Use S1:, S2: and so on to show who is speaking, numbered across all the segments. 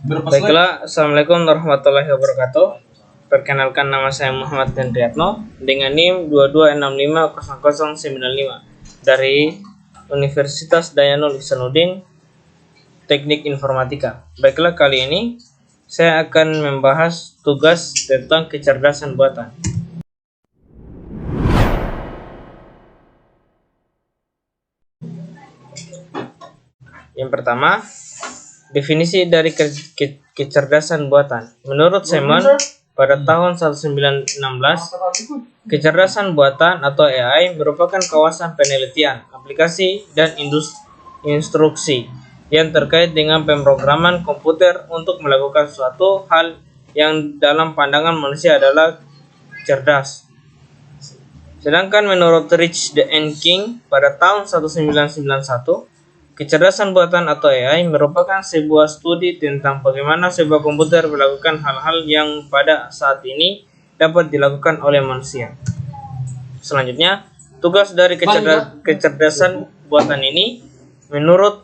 S1: Baiklah, Assalamualaikum warahmatullahi wabarakatuh. Perkenalkan, nama saya Muhammad Hendriatno dengan NIM 22650095 dari Universitas Dayanul Ihsanuddin Teknik Informatika. Baiklah, kali ini saya akan membahas tugas tentang kecerdasan buatan. Yang pertama, definisi dari kecerdasan buatan. Menurut Simon, pada tahun 1916, kecerdasan buatan atau AI merupakan kawasan penelitian, aplikasi, dan instruksi yang terkait dengan pemrograman komputer untuk melakukan suatu hal yang dalam pandangan manusia adalah cerdas. Sedangkan menurut Rich and King, pada tahun 1991, kecerdasan buatan atau AI merupakan sebuah studi tentang bagaimana sebuah komputer melakukan hal-hal yang pada saat ini dapat dilakukan oleh manusia. Selanjutnya, tugas dari kecerdasan buatan ini menurut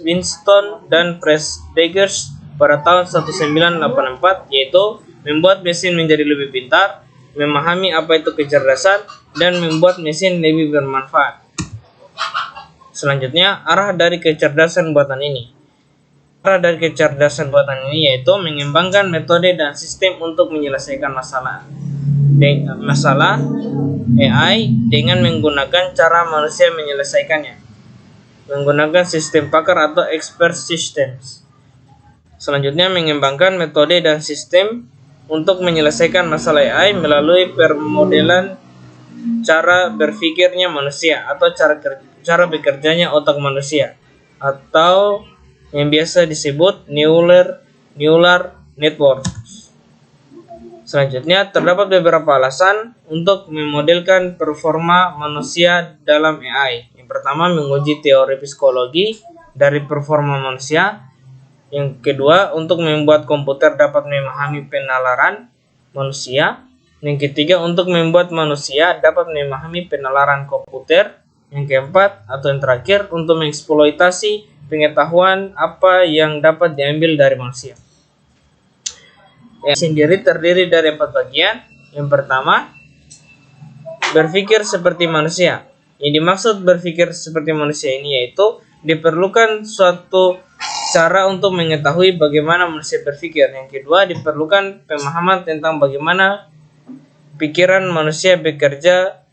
S1: Winston dan Pressburgers pada tahun 1984 yaitu membuat mesin menjadi lebih pintar, memahami apa itu kecerdasan, dan membuat mesin lebih bermanfaat. Selanjutnya, arah dari kecerdasan buatan ini. Arah dari kecerdasan buatan ini yaitu mengembangkan metode dan sistem untuk menyelesaikan masalah AI dengan menggunakan cara manusia menyelesaikannya, menggunakan sistem pakar atau expert systems. Selanjutnya, mengembangkan metode dan sistem untuk menyelesaikan masalah AI melalui permodelan cara berpikirnya manusia atau cara bekerjanya otak manusia, atau yang biasa disebut neural networks. Selanjutnya, terdapat beberapa alasan untuk memodelkan performa manusia dalam AI. Yang pertama, menguji teori psikologi dari performa manusia. Yang kedua, untuk membuat komputer dapat memahami penalaran manusia. Yang ketiga, untuk membuat manusia dapat memahami penalaran komputer. Yang keempat atau yang terakhir, untuk mengeksploitasi pengetahuan apa yang dapat diambil dari manusia. Yang sendiri terdiri dari 4 bagian. Yang pertama, berpikir seperti manusia. Yang dimaksud berpikir seperti manusia ini yaitu diperlukan suatu cara untuk mengetahui bagaimana manusia berpikir. Yang kedua, diperlukan pemahaman tentang bagaimana pikiran manusia bekerja,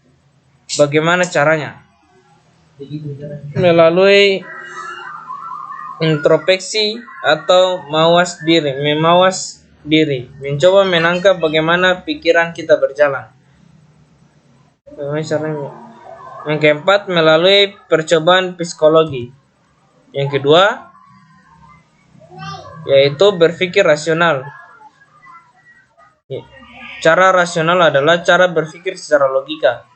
S1: bagaimana caranya. Melalui introspeksi atau memawas diri, mencoba menangkap bagaimana pikiran kita berjalan. Yang keempat, melalui percobaan psikologi. Yang kedua, yaitu berpikir rasional. Cara rasional adalah cara berpikir secara logika.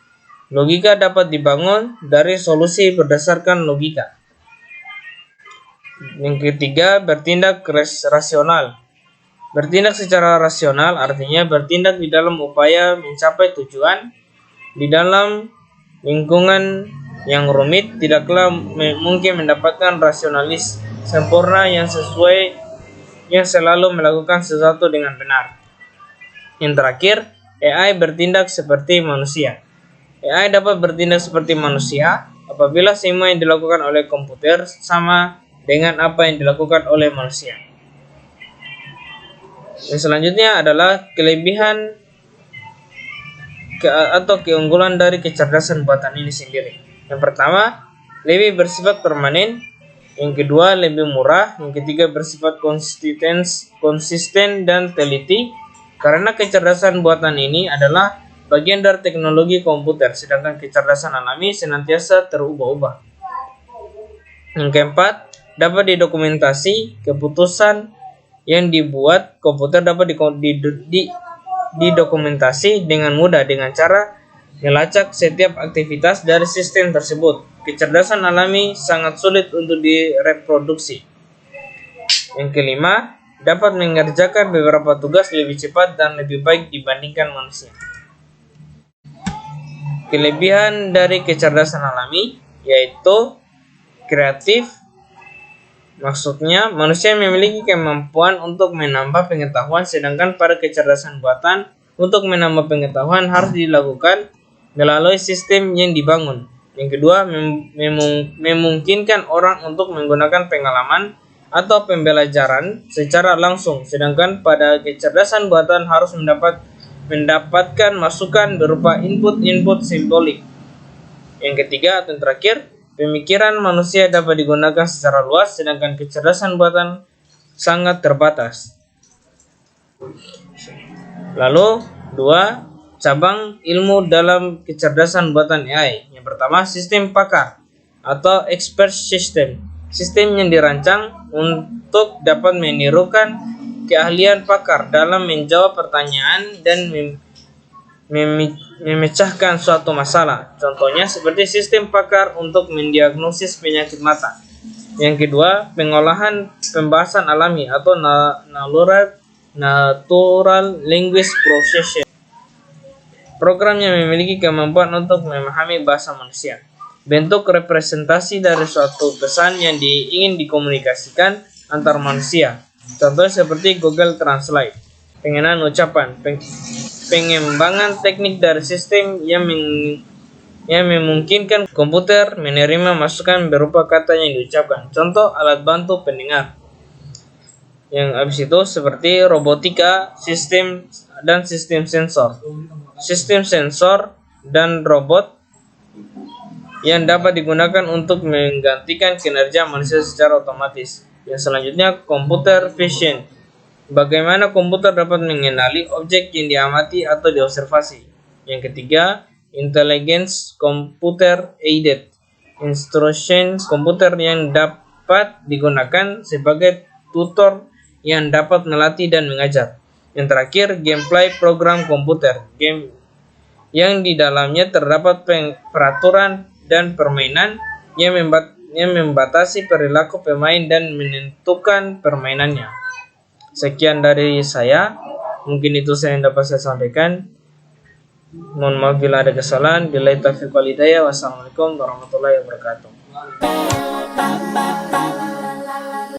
S1: Logika dapat dibangun dari solusi berdasarkan logika. Yang ketiga, bertindak rasional. Bertindak secara rasional artinya bertindak di dalam upaya mencapai tujuan. Di dalam lingkungan yang rumit, tidaklah mungkin mendapatkan rasionalis sempurna yang selalu melakukan sesuatu dengan benar. Yang terakhir, AI bertindak seperti manusia. AI dapat bertindak seperti manusia apabila semua yang dilakukan oleh komputer sama dengan apa yang dilakukan oleh manusia. Yang selanjutnya adalah kelebihan atau keunggulan dari kecerdasan buatan ini sendiri. Yang pertama, lebih bersifat permanen. Yang kedua, lebih murah. Yang ketiga, bersifat konsisten dan teliti. Karena kecerdasan buatan ini adalah bagian dari teknologi komputer, sedangkan kecerdasan alami senantiasa terubah-ubah. Yang keempat, dapat didokumentasi. Keputusan yang dibuat komputer dapat didokumentasi dengan mudah dengan cara melacak setiap aktivitas dari sistem tersebut. Kecerdasan alami sangat sulit untuk direproduksi. Yang kelima, dapat mengerjakan beberapa tugas lebih cepat dan lebih baik dibandingkan manusia. Kelebihan dari kecerdasan alami yaitu kreatif, Maksudnya, manusia memiliki kemampuan untuk menambah pengetahuan, sedangkan pada kecerdasan buatan, untuk menambah pengetahuan harus dilakukan melalui sistem yang dibangun. Yang kedua, memungkinkan orang untuk menggunakan pengalaman atau pembelajaran secara langsung, sedangkan pada kecerdasan buatan harus mendapatkan masukan berupa input-input simbolik. Yang ketiga atau yang terakhir, pemikiran manusia dapat digunakan secara luas, sedangkan kecerdasan buatan sangat terbatas. Lalu, 2 cabang ilmu dalam kecerdasan buatan AI. Yang pertama, sistem pakar atau expert system. Sistem yang dirancang untuk dapat menirukan keahlian pakar dalam menjawab pertanyaan dan memecahkan suatu masalah. Contohnya seperti sistem pakar untuk mendiagnosis penyakit mata. Yang kedua, pengolahan pembahasan alami atau natural language processing. Program yang memiliki kemampuan untuk memahami bahasa manusia. Bentuk representasi dari suatu pesan yang ingin dikomunikasikan antar manusia. Contohnya seperti Google Translate. Pengenalan ucapan. Pengembangan teknik dari sistem yang memungkinkan komputer menerima masukan berupa kata yang diucapkan. Contoh alat bantu pendengar. Yang habis itu seperti robotika, sistem dan sistem sensor. Sistem sensor dan robot yang dapat digunakan untuk menggantikan kinerja manusia secara otomatis. Yang selanjutnya, computer vision. Bagaimana komputer dapat mengenali objek yang diamati atau diobservasi. Yang ketiga, intelligence computer aided. Instruction komputer yang dapat digunakan sebagai tutor yang dapat melatih dan mengajar. Yang terakhir, gameplay program komputer. Game yang di dalamnya terdapat peraturan dan permainan yang membatasi perilaku pemain dan menentukan permainannya. Sekian dari saya. Mungkin itu yang dapat saya sampaikan. Mohon maaf bila ada kesalahan. Billahi taufiq wal hidayah. Wassalamualaikum warahmatullahi wabarakatuh.